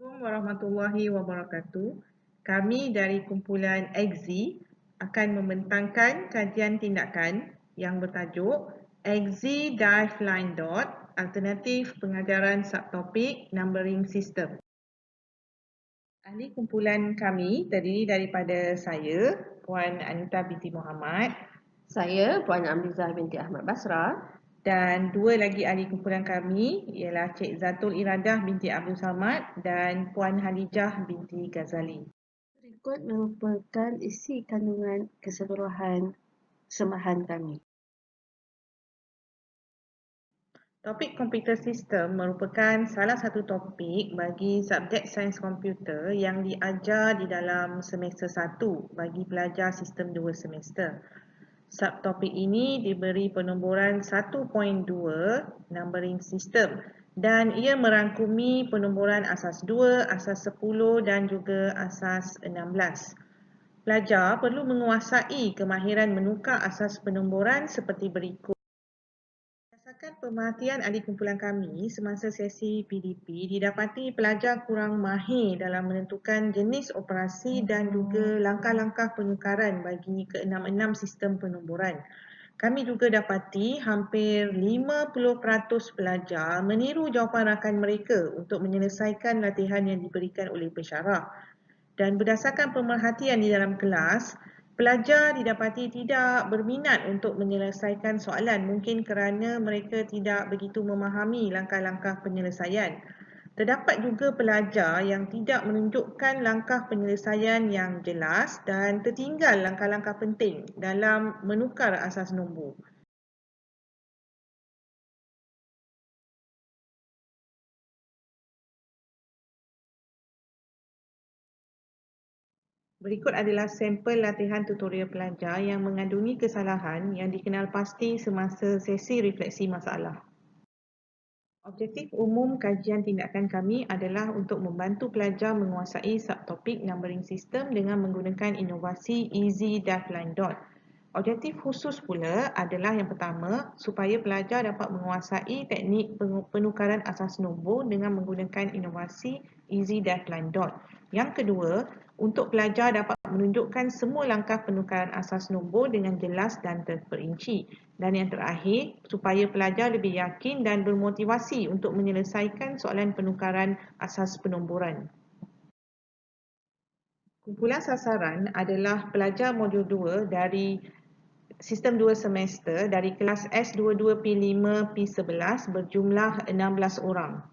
Assalamualaikum warahmatullahi wabarakatuh. Kami dari kumpulan EXI akan membentangkan kajian tindakan yang bertajuk EXI Dive Line Dot, Alternatif Pengajaran Subtopik Numbering System. Ahli kumpulan kami terdiri daripada saya, Puan Anita binti Muhammad, Saya, Puan Amrizah binti Ahmad Basra. dan dua lagi ahli kumpulan kami ialah Cik Zatul Iradah binti Abdul Samad dan Puan Halijah binti Ghazali. Berikut merupakan isi kandungan keseluruhan sembahan kami. Topik komputer sistem merupakan salah satu topik bagi subjek sains komputer yang diajar di dalam semester 1 bagi pelajar sistem 2 semester. Subtopik ini diberi penomboran 1.2 numbering system dan ia merangkumi penomboran asas 2, asas 10 dan juga asas 16. Pelajar perlu menguasai kemahiran menukar asas penomboran seperti berikut. Berdasarkan pemerhatian ahli kumpulan kami semasa sesi PDP, didapati pelajar kurang mahir dalam menentukan jenis operasi dan juga langkah-langkah penukaran bagi ke-66 sistem penomboran. Kami juga dapati hampir 50% pelajar meniru jawapan rakan mereka untuk menyelesaikan latihan yang diberikan oleh pensyarah. Dan berdasarkan pemerhatian di dalam kelas, pelajar didapati tidak berminat untuk menyelesaikan soalan mungkin kerana mereka tidak begitu memahami langkah-langkah penyelesaian. Terdapat juga pelajar yang tidak menunjukkan langkah penyelesaian yang jelas dan tertinggal langkah-langkah penting dalam menukar asas nombor. Berikut adalah sampel latihan tutorial pelajar yang mengandungi kesalahan yang dikenal pasti semasa sesi refleksi masalah. Objektif umum kajian tindakan kami adalah untuk membantu pelajar menguasai subtopik numbering system dengan menggunakan inovasi Easy Dive Line Dot. Objektif khusus pula adalah yang pertama, supaya pelajar dapat menguasai teknik penukaran asas nombor dengan menggunakan inovasi Easy Dive Line Dot. Yang kedua, untuk pelajar dapat menunjukkan semua langkah penukaran asas nombor dengan jelas dan terperinci. Dan yang terakhir, supaya pelajar lebih yakin dan bermotivasi untuk menyelesaikan soalan penukaran asas penomboran. Kumpulan sasaran adalah pelajar modul 2 dari sistem 2 semester dari kelas S22P5 P11 berjumlah 16 orang.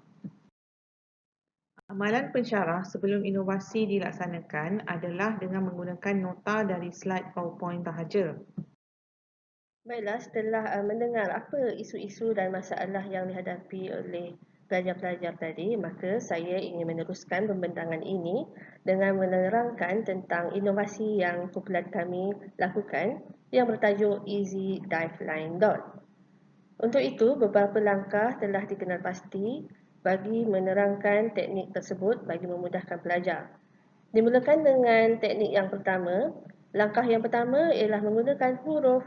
Amalan pensyarah sebelum inovasi dilaksanakan adalah dengan menggunakan nota dari slide PowerPoint sahaja. Baiklah, setelah mendengar apa isu-isu dan masalah yang dihadapi oleh pelajar-pelajar tadi, maka saya ingin meneruskan pembentangan ini dengan menerangkan tentang inovasi yang kumpulan kami lakukan yang bertajuk Easy Dive Line Dot. Untuk itu, beberapa langkah telah dikenal pasti bagi menerangkan teknik tersebut bagi memudahkan pelajar. Dimulakan dengan teknik yang pertama. Langkah yang pertama ialah menggunakan huruf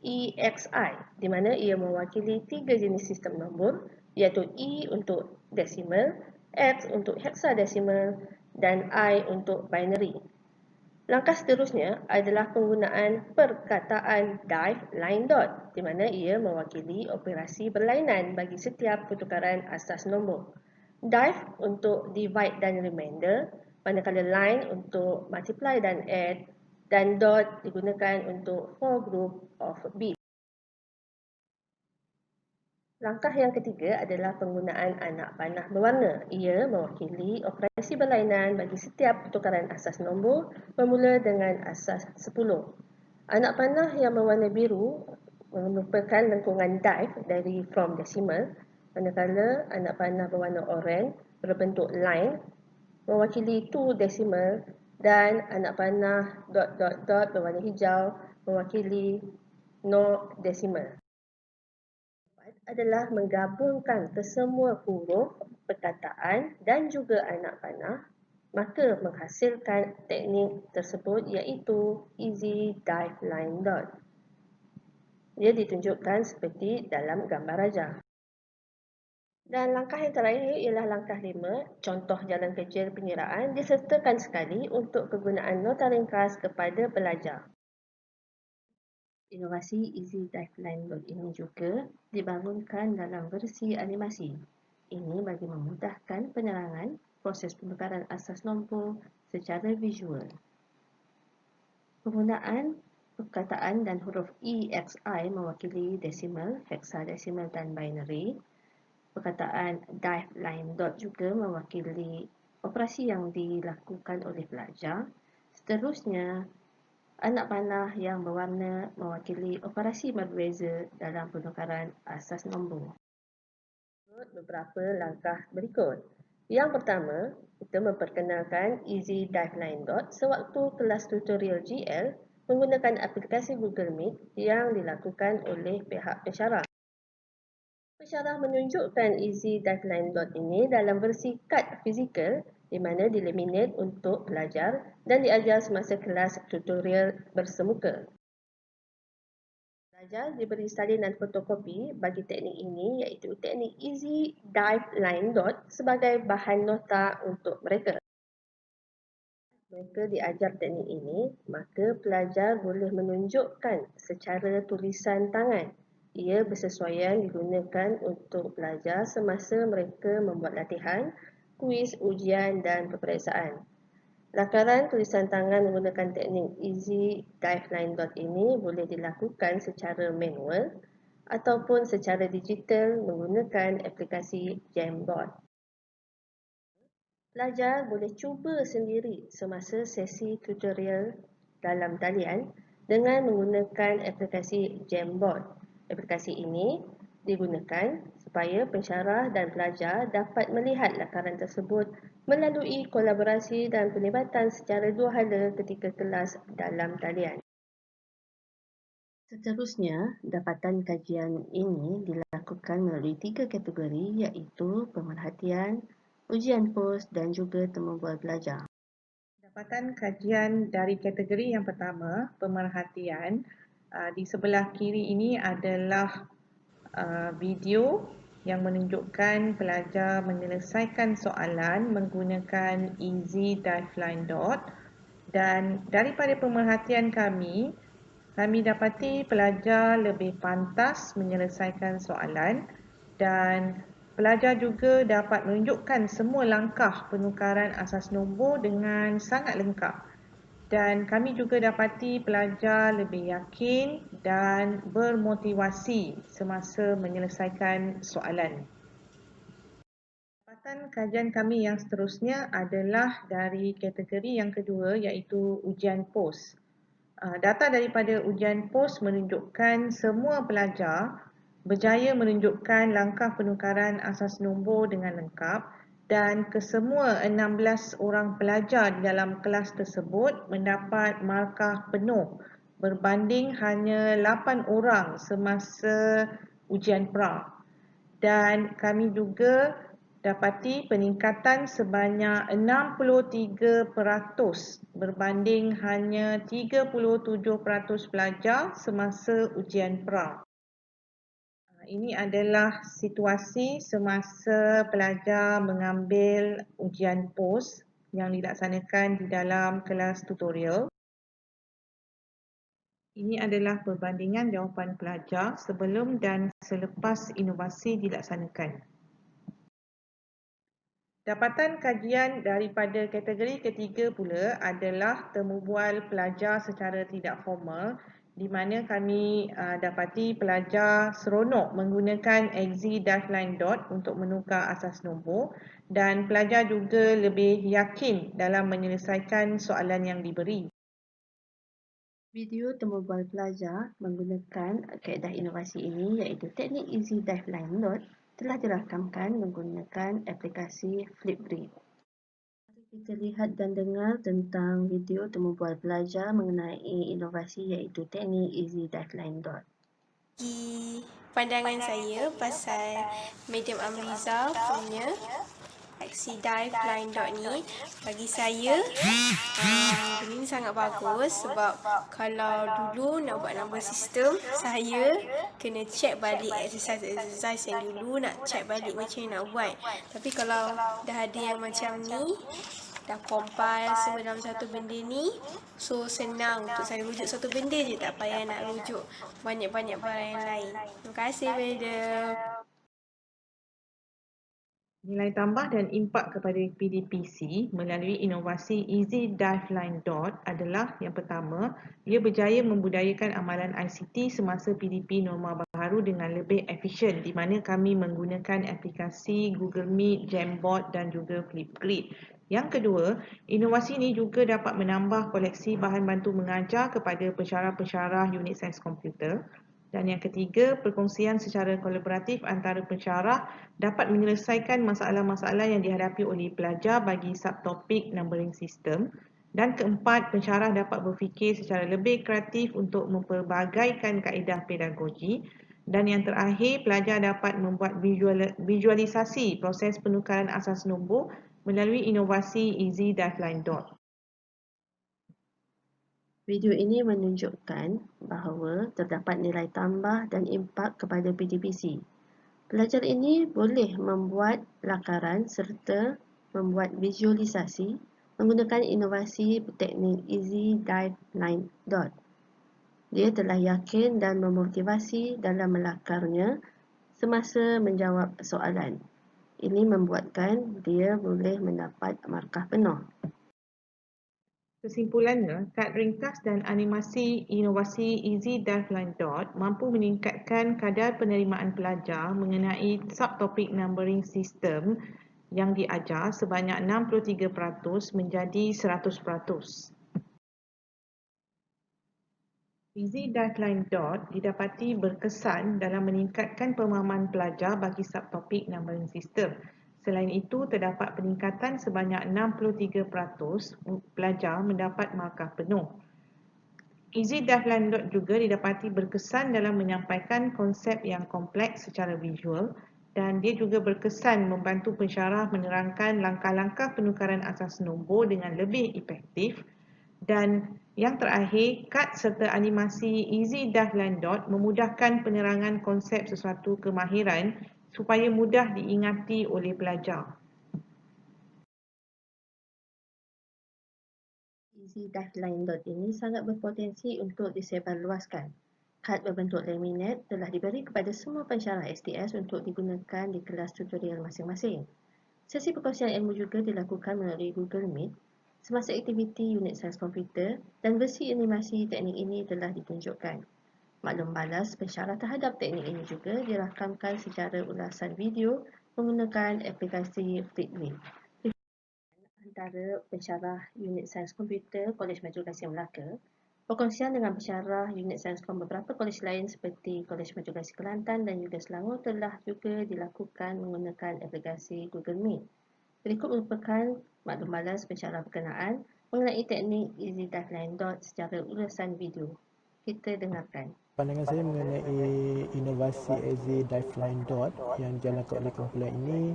EXI, di mana ia mewakili tiga jenis sistem nombor, iaitu E untuk desimal, X untuk hexadesimal dan I untuk binary. Langkah seterusnya adalah penggunaan perkataan dive line dot, di mana ia mewakili operasi berlainan bagi setiap pertukaran asas nombor. Dive untuk divide dan remainder, manakala line untuk multiply dan add, dan dot digunakan untuk for group of bits. Langkah yang ketiga adalah penggunaan anak panah berwarna. Ia mewakili operasi berlainan bagi setiap pertukaran asas nombor bermula dengan asas 10. Anak panah yang berwarna biru merupakan lengkungan dive dari from decimal, manakala anak panah berwarna oranye berbentuk line mewakili to decimal dan anak panah dot dot dot berwarna hijau mewakili no decimal. Adalah menggabungkan kesemua huruf, perkataan dan juga anak panah, maka menghasilkan teknik tersebut iaitu Easy Dive Line Dot. Ia ditunjukkan seperti dalam gambar rajah. Dan langkah yang terakhir ialah langkah 5, contoh jalan kerja pengiraan disertakan sekali untuk kegunaan nota ringkas kepada pelajar. Inovasi Easy Diveline ini juga dibangunkan dalam versi animasi. Ini bagi memudahkan penerangan proses penukaran asas nombor secara visual. Penggunaan perkataan dan huruf EXI mewakili desimal, hexadesimal dan binary. Perkataan dive-line dot juga mewakili operasi yang dilakukan oleh pelajar. Seterusnya, anak panah yang berwarna mewakili operasi berbeza dalam penukaran asas nombor. Beberapa langkah berikut. Yang pertama, kita memperkenalkan Easy Diveline Dot sewaktu kelas tutorial GL menggunakan aplikasi Google Meet yang dilakukan oleh pihak pensyarah. Pensyarah menunjukkan Easy Diveline Dot ini dalam versi kad fizikal di mana dilaminate untuk pelajar dan diajar semasa kelas tutorial bersemuka. Pelajar diberi salinan fotokopi bagi teknik ini iaitu teknik Easy Diveline Dot sebagai bahan nota untuk mereka. Mereka diajar teknik ini, maka pelajar boleh menunjukkan secara tulisan tangan. Ia bersesuaian digunakan untuk pelajar semasa mereka membuat latihan, kuis, ujian dan peperiksaan. Lakaran tulisan tangan menggunakan teknik Easy Diveline Dot ini boleh dilakukan secara manual ataupun secara digital menggunakan aplikasi Jamboard. Pelajar boleh cuba sendiri semasa sesi tutorial dalam talian dengan menggunakan aplikasi Jamboard. Aplikasi ini digunakan supaya pensyarah dan pelajar dapat melihat lakaran tersebut melalui kolaborasi dan penglibatan secara dua hala ketika kelas dalam talian. Seterusnya, dapatan kajian ini dilakukan melalui 3 kategori iaitu pemerhatian, ujian pos dan juga temu bual belajar. Dapatan kajian dari kategori yang pertama, pemerhatian. Di sebelah kiri ini adalah video yang menunjukkan pelajar menyelesaikan soalan menggunakan Easy Diveline Dot. Dan daripada pemerhatian kami dapati pelajar lebih pantas menyelesaikan soalan dan pelajar juga dapat menunjukkan semua langkah penukaran asas nombor dengan sangat lengkap. Dan kami juga dapati pelajar lebih yakin dan bermotivasi semasa menyelesaikan soalan. Dapatan kajian kami yang seterusnya adalah dari kategori yang kedua iaitu ujian pos. Data daripada ujian pos menunjukkan semua pelajar berjaya menunjukkan langkah penukaran asas nombor dengan lengkap dan kesemua 16 orang pelajar di dalam kelas tersebut mendapat markah penuh berbanding hanya 8 orang semasa ujian pra. Dan kami juga dapati peningkatan sebanyak 63% berbanding hanya 37% pelajar semasa ujian pra. Ini adalah situasi semasa pelajar mengambil ujian pos yang dilaksanakan di dalam kelas tutorial. Ini adalah perbandingan jawapan pelajar sebelum dan selepas inovasi dilaksanakan. Dapatan kajian daripada kategori ketiga pula adalah temu bual pelajar secara tidak formal di mana kami dapati pelajar seronok menggunakan Easy Diveline Dot untuk menukar asas nombor dan pelajar juga lebih yakin dalam menyelesaikan soalan yang diberi. Video temu bual pelajar menggunakan kaedah inovasi ini iaitu teknik Easy Diveline Dot telah dirakamkan menggunakan aplikasi Flipgrid. Mari kita lihat dan dengar tentang video temu bual pelajar mengenai inovasi iaitu teknik Easy Diveline Dot. Pandangan saya pasal Medium Amriza punya exediveline ni, bagi saya benda ni sangat bagus sebab kalau dulu nak buat number system, saya kena check balik exercise yang dulu, nak check balik macam mana nak buat. Tapi kalau dah ada yang macam ni, dah compile semua dalam satu benda ni, so senang untuk saya rujuk satu benda je, tak payah nak rujuk banyak-banyak barang yang lain. Terima kasih, madam. Nilai tambah dan impak kepada PDPC melalui inovasi Easy Diveline adalah yang pertama, ia berjaya membudayakan amalan ICT semasa PDP norma baharu dengan lebih efisien di mana kami menggunakan aplikasi Google Meet, Jamboard dan juga Flipgrid. Yang kedua, inovasi ini juga dapat menambah koleksi bahan bantu mengajar kepada pensyarah-pensyarah unit sains komputer. Dan yang ketiga, perkongsian secara kolaboratif antara pensyarah dapat menyelesaikan masalah-masalah yang dihadapi oleh pelajar bagi subtopik numbering system. Dan keempat, pensyarah dapat berfikir secara lebih kreatif untuk mempelbagaikan kaedah pedagogi. Dan yang terakhir, pelajar dapat membuat visualisasi proses penukaran asas nombor melalui inovasi Easy Diveline. Video ini menunjukkan bahawa terdapat nilai tambah dan impak kepada PDPC. Pelajar ini boleh membuat lakaran serta membuat visualisasi menggunakan inovasi teknik Easy Diveline. Dia telah yakin dan memotivasi dalam melakarnya semasa menjawab soalan. Ini membuatkan dia boleh mendapat markah penuh. Kesimpulannya, kad ringkas dan animasi inovasi Easy Diveline mampu meningkatkan kadar penerimaan pelajar mengenai subtopik numbering system yang diajar sebanyak 63% menjadi 100%. Easy Diveline didapati berkesan dalam meningkatkan pemahaman pelajar bagi subtopik numbering system. Selain itu, terdapat peningkatan sebanyak 63% pelajar mendapat markah penuh. Easy Diveline juga didapati berkesan dalam menyampaikan konsep yang kompleks secara visual dan dia juga berkesan membantu pensyarah menerangkan langkah-langkah penukaran asas nombor dengan lebih efektif. Dan yang terakhir, kad serta animasi Easy Diveline memudahkan penerangan konsep sesuatu kemahiran supaya mudah diingati oleh pelajar. Easy Diveline ini sangat berpotensi untuk disebarluaskan. Kad berbentuk laminate telah diberi kepada semua pensyarah STS untuk digunakan di kelas tutorial masing-masing. Sesi perkongsian ilmu juga dilakukan melalui Google Meet semasa aktiviti unit sains komputer dan versi animasi teknik ini telah ditunjukkan. Maklum balas pensyarah terhadap teknik ini juga dirakamkan secara ulasan video menggunakan aplikasi Flipgrid. Antara pensyarah unit sains komputer Kolej Matrikulasi Melaka, perkongsian dengan pensyarah unit sains kom beberapa kolej lain seperti Kolej Matrikulasi Kelantan dan juga Selangor telah juga dilakukan menggunakan aplikasi Google Meet. Berikut merupakan maklum balas pensyarah berkenaan mengenai teknik Easy Diveline secara ulasan video. Kita dengarkan. Pandangan saya mengenai inovasi Easy Diveline yang dijalankan oleh kumpulan ini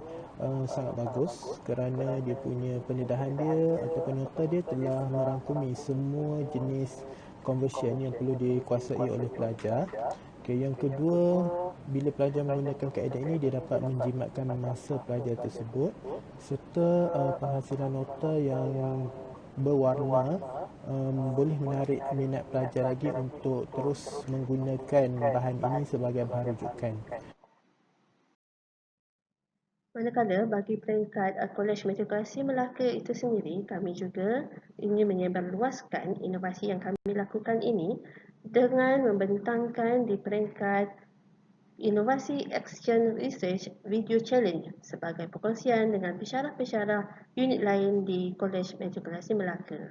sangat bagus kerana dia punya pendedahan dia ataupun nota dia telah merangkumi semua jenis conversion yang perlu dikuasai oleh pelajar. Okay, yang kedua, bila pelajar menggunakan kaedah ini, dia dapat menjimatkan masa pelajar tersebut serta penghasilan nota yang berwarna boleh menarik minat pelajar lagi untuk terus menggunakan bahan ini sebagai bahan rujukan. Manakala bagi peringkat Kolej Matrikulasi Melaka itu sendiri, kami juga ingin menyebarluaskan inovasi yang kami lakukan ini dengan membentangkan di peringkat Inovasi Action Research Video Challenge sebagai perkongsian dengan pensyarah-pensyarah unit lain di Kolej Matrikulasi Melaka.